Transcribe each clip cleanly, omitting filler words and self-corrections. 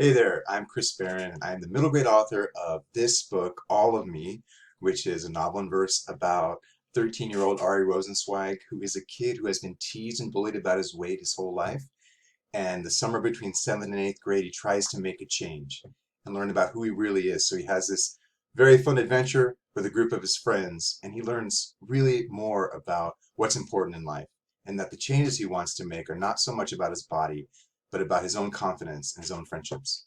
Hey there, I'm Chris Barron, and I'm the middle grade author of this book, All of Me, which is a novel and verse about 13-year-old Ari Rosenzweig, who is a kid who has been teased and bullied about his weight his whole life. And the summer between 7th and 8th grade, he tries to make a change and learn about who he really is. So he has this very fun adventure with a group of his friends, and he learns really more about what's important in life, and that the changes he wants to make are not so much about his body, but about his own confidence and his own friendships.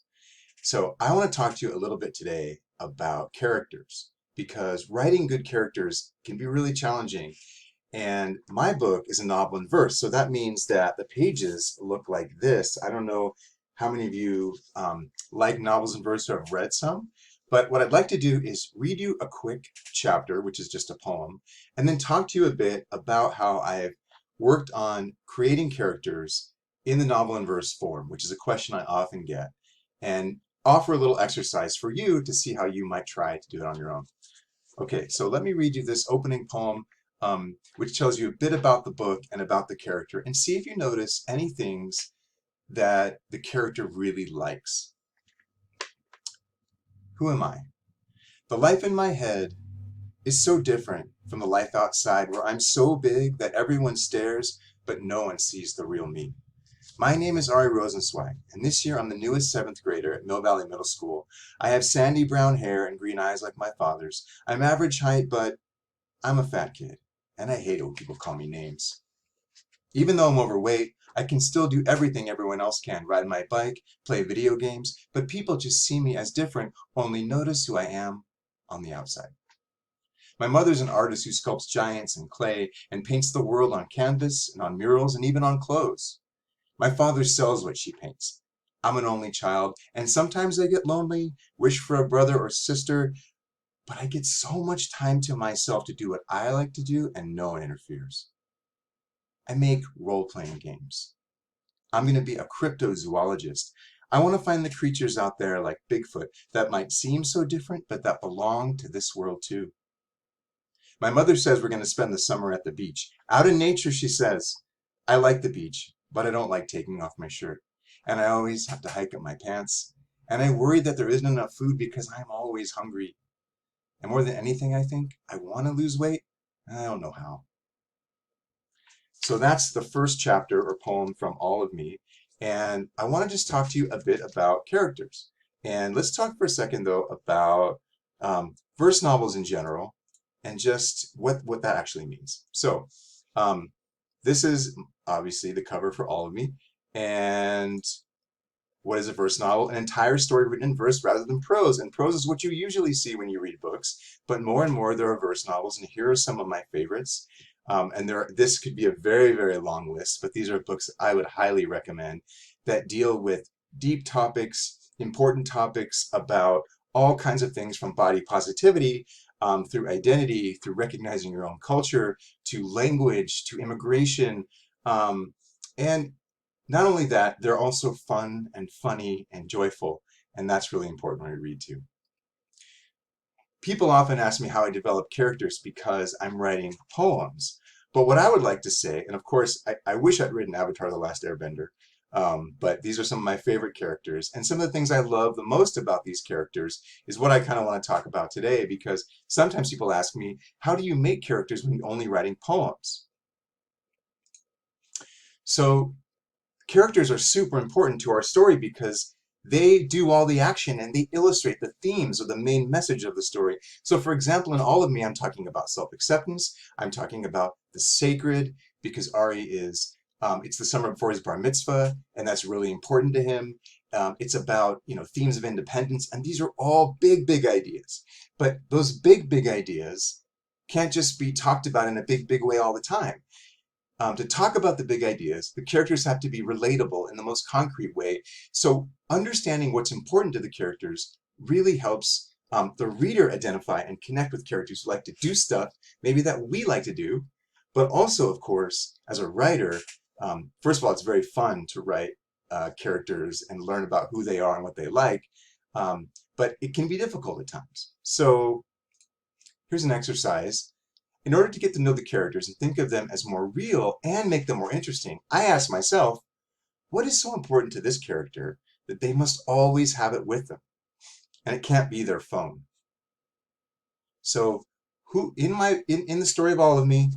So I want to talk to you a little bit today about characters, because writing good characters can be really challenging. And my book is a novel in verse, so that means that the pages look like this. I don't know how many of you like novels in verse or have read some, but what I'd like to do is read you a quick chapter, which is just a poem, and then talk to you a bit about how I've worked on creating characters in the novel in verse form, which is a question I often get, and offer a little exercise for you to see how you might try to do it on your own. Okay, so let me read you this opening poem, which tells you a bit about the book and about the character, and see if you notice any things that the character really likes. Who am I? The life in my head is so different from the life outside, where I'm so big that everyone stares, but no one sees the real me. My name is Ari Rosenzweig, and this year I'm the newest 7th grader at Mill Valley Middle School. I have sandy brown hair and green eyes like my father's. I'm average height, but I'm a fat kid, and I hate it when people call me names. Even though I'm overweight, I can still do everything everyone else can: ride my bike, play video games, but people just see me as different, only notice who I am on the outside. My mother's an artist who sculpts giants in clay and paints the world on canvas and on murals and even on clothes. My father sells what she paints. I'm an only child, and sometimes I get lonely, wish for a brother or sister, but I get so much time to myself to do what I like to do, and no one interferes. I make role-playing games. I'm going to be a cryptozoologist. I want to find the creatures out there like Bigfoot that might seem so different, but that belong to this world too. My mother says we're going to spend the summer at the beach. Out in nature, she says. I like the beach, but I don't like taking off my shirt. And I always have to hike up my pants. And I worry that there isn't enough food because I'm always hungry. And more than anything, I think I want to lose weight, and I don't know how. So that's the first chapter or poem from All of Me. And I want to just talk to you a bit about characters. And let's talk for a second, though, about verse novels in general and just what that actually means. So this is obviously the cover for All of Me. And what is a verse novel? An entire story written in verse rather than prose. And prose is what you usually see when you read books. But more and more there are verse novels, and here are some of my favorites. This could be a very, very long list, but these are books I would highly recommend that deal with deep topics, important topics about all kinds of things, from body positivity, through identity, through recognizing your own culture, to language, to immigration. And not only that, they're also fun and funny and joyful, and that's really important when I read too. People often ask me how I develop characters because I'm writing poems. But what I would like to say, and of course, I wish I'd written Avatar: The Last Airbender, but these are some of my favorite characters. And some of the things I love the most about these characters is what I kind of want to talk about today, because sometimes people ask me, how do you make characters when you're only writing poems? So characters are super important to our story because they do all the action and they illustrate the themes or the main message of the story. So for example, in All of Me, I'm talking about self-acceptance. I'm talking about the sacred, because Ari is, it's the summer before his bar mitzvah, and that's really important to him. It's about, themes of independence, and these are all big, big ideas. But those big, big ideas can't just be talked about in a big, big way all the time. To talk about the big ideas, the characters have to be relatable in the most concrete way. So understanding what's important to the characters really helps the reader identify and connect with characters who like to do stuff maybe that we like to do. But also, of course, as a writer, first of all, it's very fun to write characters and learn about who they are and what they like. But it can be difficult at times. So here's an exercise. In order to get to know the characters and think of them as more real and make them more interesting, I asked myself, what is so important to this character that they must always have it with them, and it can't be their phone. So who in the story of All of Me,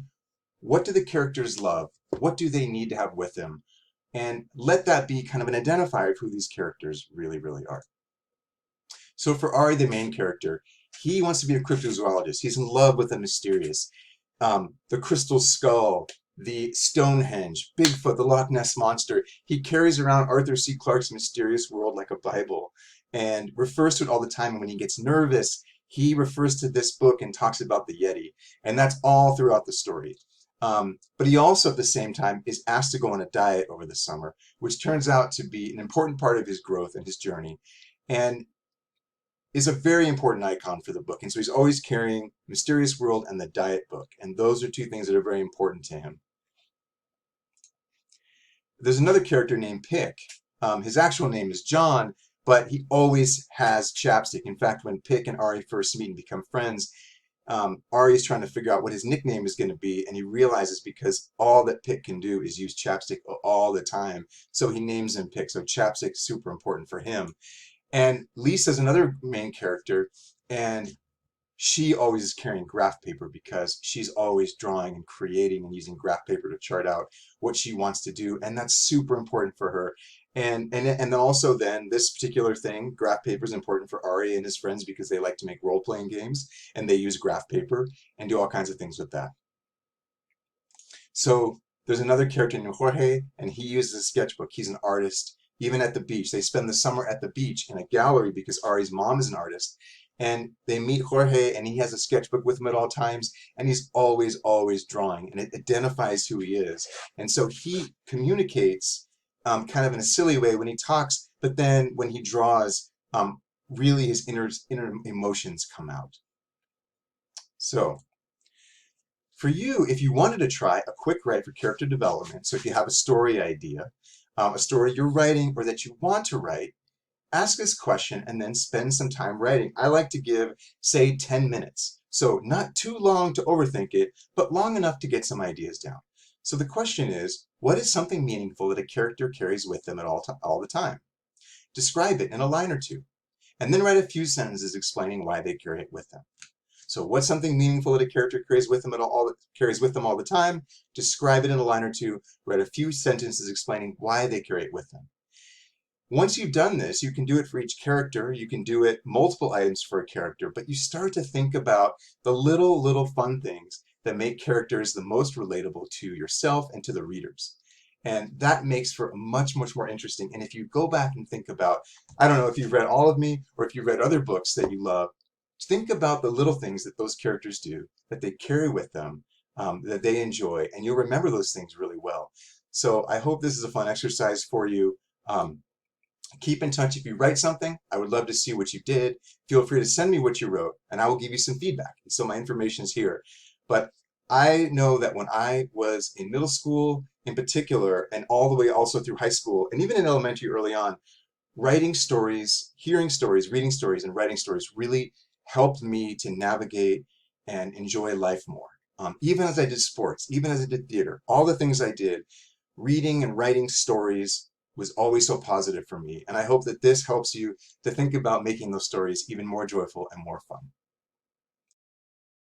what do the characters love? What do they need to have with them? And let that be kind of an identifier of who these characters really, really are. So for Ari, the main character, he wants to be a cryptozoologist. He's in love with the mysterious. The crystal skull, the Stonehenge, Bigfoot, the Loch Ness Monster. He carries around Arthur C. Clarke's Mysterious World like a Bible and refers to it all the time. And when he gets nervous, he refers to this book and talks about the Yeti. And that's all throughout the story. But he also, at the same time, is asked to go on a diet over the summer, which turns out to be an important part of his growth and his journey, and is a very important icon for the book. And so he's always carrying Mysterious World and the diet book. And those are two things that are very important to him. There's another character named Pick. His actual name is John, but he always has Chapstick. In fact, when Pick and Ari first meet and become friends, Ari is trying to figure out what his nickname is going to be, and he realizes because all that Pick can do is use Chapstick all the time, so he names him Pick. So Chapstick is super important for him. And Lisa's another main character, and she always is carrying graph paper because she's always drawing and creating and using graph paper to chart out what she wants to do, and that's super important for her. And also then this particular thing, graph paper, is important for Ari and his friends because they like to make role-playing games and they use graph paper and do all kinds of things with that. So there's another character named Jorge, and he uses a sketchbook. He's an artist. Even at the beach, they spend the summer at the beach in a gallery because Ari's mom is an artist. And they meet Jorge, and he has a sketchbook with him at all times, and he's always, always drawing, and it identifies who he is. And so he communicates kind of in a silly way when he talks, but then when he draws, really his inner emotions come out. So for you, if you wanted to try a quick write for character development, so if you have a story idea, a story you're writing or that you want to write, ask this question and then spend some time writing. I like to give, say, 10 minutes. So not too long to overthink it, but long enough to get some ideas down. So the question is, what is something meaningful that a character carries with them at all the time? Describe it in a line or two, and then write a few sentences explaining why they carry it with them. So what's something meaningful that a character carries with them all the time? Describe it in a line or two, write a few sentences explaining why they carry it with them. Once you've done this, you can do it for each character. You can do it multiple items for a character, but you start to think about the little fun things that make characters the most relatable to yourself and to the readers. And that makes for much more interesting. And if you go back and think about, I don't know if you've read All of Me or if you've read other books that you love, think about the little things that those characters do, that they carry with them, that they enjoy, and you'll remember those things really well. So I hope this is a fun exercise for you. Keep in touch if you write something. I would love to see what you did. Feel free to send me what you wrote, and I will give you some feedback. So my information is here. But I know that when I was in middle school in particular, and all the way also through high school, and even in elementary early on, writing stories, hearing stories, reading stories, and writing stories really helped me to navigate and enjoy life more. Even as I did sports, even as I did theater, all the things I did, reading and writing stories was always so positive for me. And I hope that this helps you to think about making those stories even more joyful and more fun.